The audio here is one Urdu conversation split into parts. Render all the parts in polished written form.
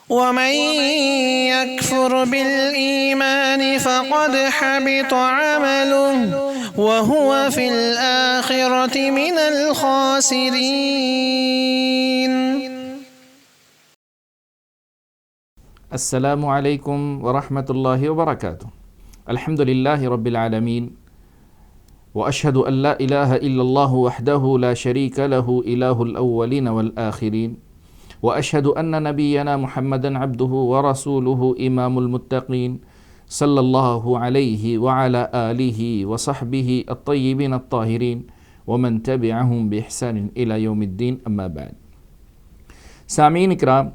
ومن يكفر بالإيمان فقد حبط عمله وهو في الآخرة من الخاسرين. السلام علیکم ورحمۃ اللہ وبرکاتہ. الحمد للہ رب العالمین واشہد ان لا الہ الا اللہ وحدہ لا شریک لہ الہ الاولین والآخرین واشہد ان نبینا محمدا عبدہ ورسولہ امام المتقین صلی اللہ علیہ وعلی آلہ وصحبہ الطیبین الطاہرین ومن تبعہم بإحسان الی یوم الدین. اما بعد. سامعین اکرام،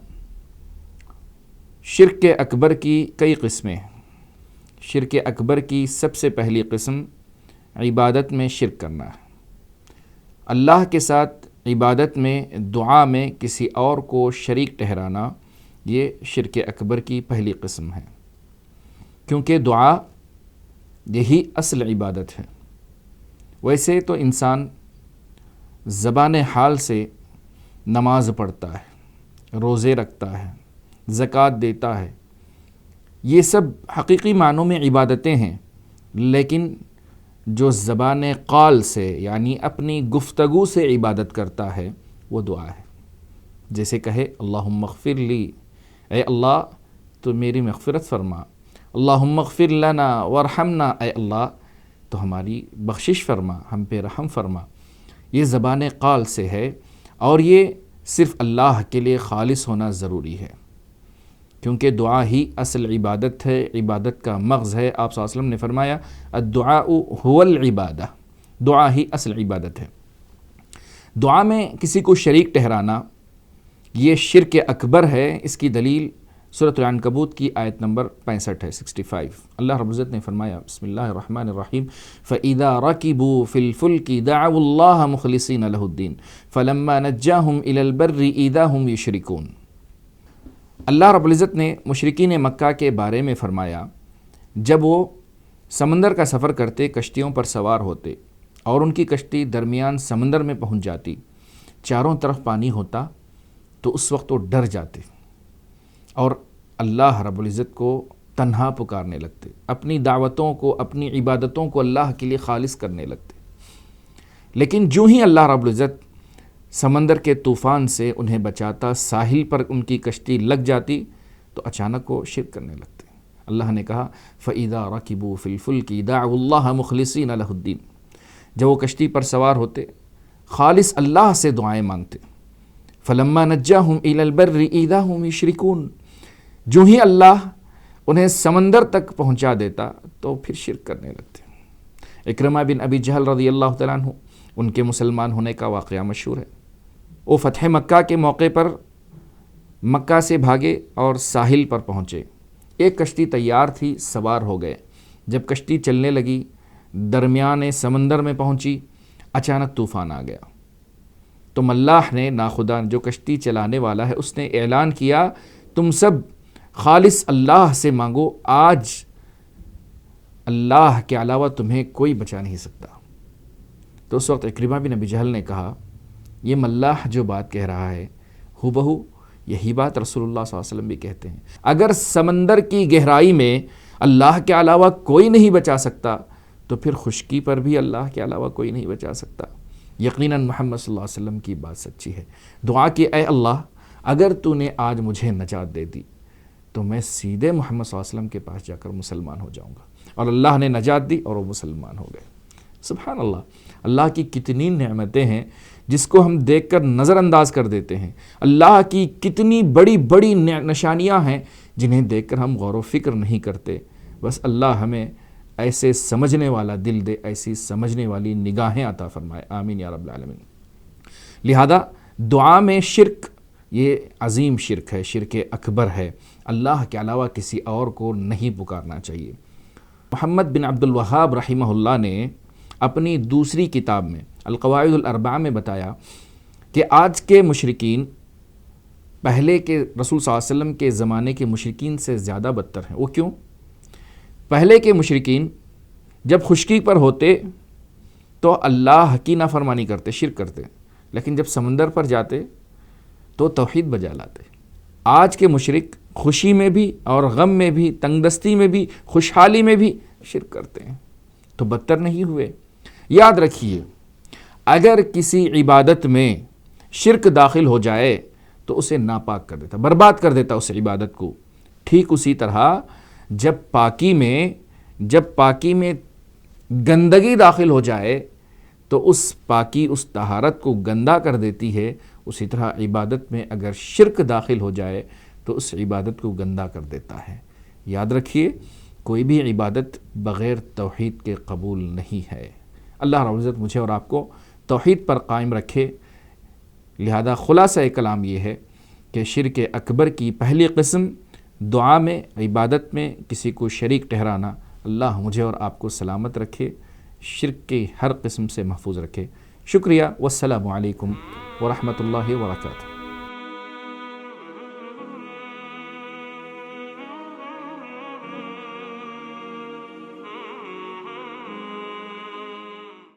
شرک اکبر کی کئی قسمیں ہیں. شرک اکبر کی سب سے پہلی قسم عبادت میں شرک کرنا ہے. اللہ کے ساتھ عبادت میں، دعا میں کسی اور کو شریک ٹھہرانا، یہ شرک اکبر کی پہلی قسم ہے، کیونکہ دعا یہی اصل عبادت ہے. ویسے تو انسان زبان حال سے نماز پڑھتا ہے، روزے رکھتا ہے، زکوٰۃ دیتا ہے، یہ سب حقیقی معنوں میں عبادتیں ہیں، لیکن جو زبان قال سے یعنی اپنی گفتگو سے عبادت کرتا ہے وہ دعا ہے. جیسے کہے اللہم اغفر لی، اے اللہ تو میری مغفرت فرما، اللہم اغفر لنا وارحمنا، اے اللہ تو ہماری بخشش فرما، ہم پہ رحم فرما. یہ زبان قال سے ہے، اور یہ صرف اللہ کے لیے خالص ہونا ضروری ہے، کیونکہ دعا ہی اصل عبادت ہے، عبادت کا مغز ہے. آپ صلی اللہ علیہ وسلم نے فرمایا الدعاء هو العبادہ، دعا ہی اصل عبادت ہے. دعا میں کسی کو شریک ٹھہرانا یہ شرک اکبر ہے. اس کی دلیل سورۃ العنکبوت کی آیت نمبر 65 ہے، 65. اللہ رب العزت نے فرمایا بسم اللہ الرحمن الرحیم فَإِذَا رَكِبُوا فِي الْفُلْكِ دَعَوُا اللَّهَ مُخْلِصِينَ لَهُ الدِّينَ فَلَمَّا نَجَّاهُمْ إِلَى الْبَرِّ إِذَا هُمْ يُشْرِكُونَ. اللہ رب العزت نے مشرکین مکہ کے بارے میں فرمایا جب وہ سمندر کا سفر کرتے، کشتیوں پر سوار ہوتے اور ان کی کشتی درمیان سمندر میں پہنچ جاتی، چاروں طرف پانی ہوتا، تو اس وقت وہ ڈر جاتے اور اللہ رب العزت کو تنہا پکارنے لگتے، اپنی دعوتوں کو، اپنی عبادتوں کو اللہ کے لیے خالص کرنے لگتے. لیکن جو ہی اللہ رب العزت سمندر کے طوفان سے انہیں بچاتا، ساحل پر ان کی کشتی لگ جاتی، تو اچانک وہ شرک کرنے لگتے. اللہ نے کہا فَإِذَا رَكِبُوا فِي الْفُلْكِ دَعَوُا اللَّهَ مُخْلِصِينَ لَهُ الدِّينَ. جب وہ کشتی پر سوار ہوتے، خالص اللہ سے دعائیں مانگتے. فَلَمَّا نَجَّاهُمْ إِلَى الْبَرِّ إِذَا هُمْ يُشْرِكُونَ. جو ہی اللہ انہیں سمندر تک پہنچا دیتا تو پھر شرک کرنے لگتے. اکرمہ بن ابی جہل رضی اللہ تعالیٰ عنہ، ان کے مسلمان ہونے کا واقعہ مشہور ہے. وہ فتح مکہ کے موقع پر مکہ سے بھاگے اور ساحل پر پہنچے. ایک کشتی تیار تھی، سوار ہو گئے. جب کشتی چلنے لگی، درمیان سمندر میں پہنچی، اچانک طوفان آ گیا. تو ملاح نے، ناخدا جو کشتی چلانے والا ہے، اس نے اعلان کیا تم سب خالص اللہ سے مانگو، آج اللہ کے علاوہ تمہیں کوئی بچا نہیں سکتا. تو اس وقت اکرمہ بن ابی جہل نے کہا یہ ملاح جو بات کہہ رہا ہے ہو بہو یہی بات رسول اللہ صلی اللہ علیہ وسلم بھی کہتے ہیں. اگر سمندر کی گہرائی میں اللہ کے علاوہ کوئی نہیں بچا سکتا تو پھر خشکی پر بھی اللہ کے علاوہ کوئی نہیں بچا سکتا. یقیناً محمد صلی اللہ علیہ وسلم کی بات سچی ہے. دعا کی اے اللہ اگر تو نے آج مجھے نجات دے دی تو میں سیدھے محمد صلی اللہ علیہ وسلم کے پاس جا کر مسلمان ہو جاؤں گا. اور اللہ نے نجات دی اور وہ مسلمان ہو گئے. سبحان اللہ. اللہ کی کتنی نعمتیں ہیں جس کو ہم دیکھ کر نظر انداز کر دیتے ہیں. اللہ کی کتنی بڑی بڑی نشانیاں ہیں جنہیں دیکھ کر ہم غور و فکر نہیں کرتے. بس اللہ ہمیں ایسے سمجھنے والا دل دے، ایسی سمجھنے والی نگاہیں عطا فرمائے. آمین یا رب العالمین. لہذا دعا میں شرک یہ عظیم شرک ہے، شرک اکبر ہے. اللہ کے علاوہ کسی اور کو نہیں پکارنا چاہیے. محمد بن عبد الوہاب رحمہ اللہ نے اپنی دوسری کتاب میں القواعد الاربعہ میں بتایا کہ آج کے مشرکین پہلے کے رسول صلی اللہ علیہ وسلم کے زمانے کے مشرکین سے زیادہ بدتر ہیں. وہ کیوں؟ پہلے کے مشرکین جب خشکی پر ہوتے تو اللہ کی نافرمانی کرتے، شرک کرتے، لیکن جب سمندر پر جاتے تو توحید بجا لاتے. آج کے مشرک خوشی میں بھی اور غم میں بھی، تنگ دستی میں بھی، خوشحالی میں بھی شرک کرتے ہیں تو بدتر نہیں ہوئے؟ یاد رکھیے، اگر کسی عبادت میں شرک داخل ہو جائے تو اسے ناپاک کر دیتا، برباد کر دیتا اس عبادت کو۔ ٹھیک اسی طرح جب پاکی میں گندگی داخل ہو جائے تو اس پاکی، اس طہارت کو گندا کر دیتی ہے، اسی طرح عبادت میں اگر شرک داخل ہو جائے تو اس عبادت کو گندا کر دیتا ہے۔ یاد رکھیے، کوئی بھی عبادت بغیر توحید کے قبول نہیں ہے۔ اللہ رب العزت مجھے اور آپ کو توحید پر قائم رکھے۔ لہذا خلاصہ کلام یہ ہے کہ شرک اکبر کی پہلی قسم دعا میں، عبادت میں کسی کو شریک ٹھہرانا، اللہ مجھے اور آپ کو سلامت رکھے، شرک کی ہر قسم سے محفوظ رکھے۔ شکریہ، والسلام علیکم ورحمۃ اللہ وبرکاتہ۔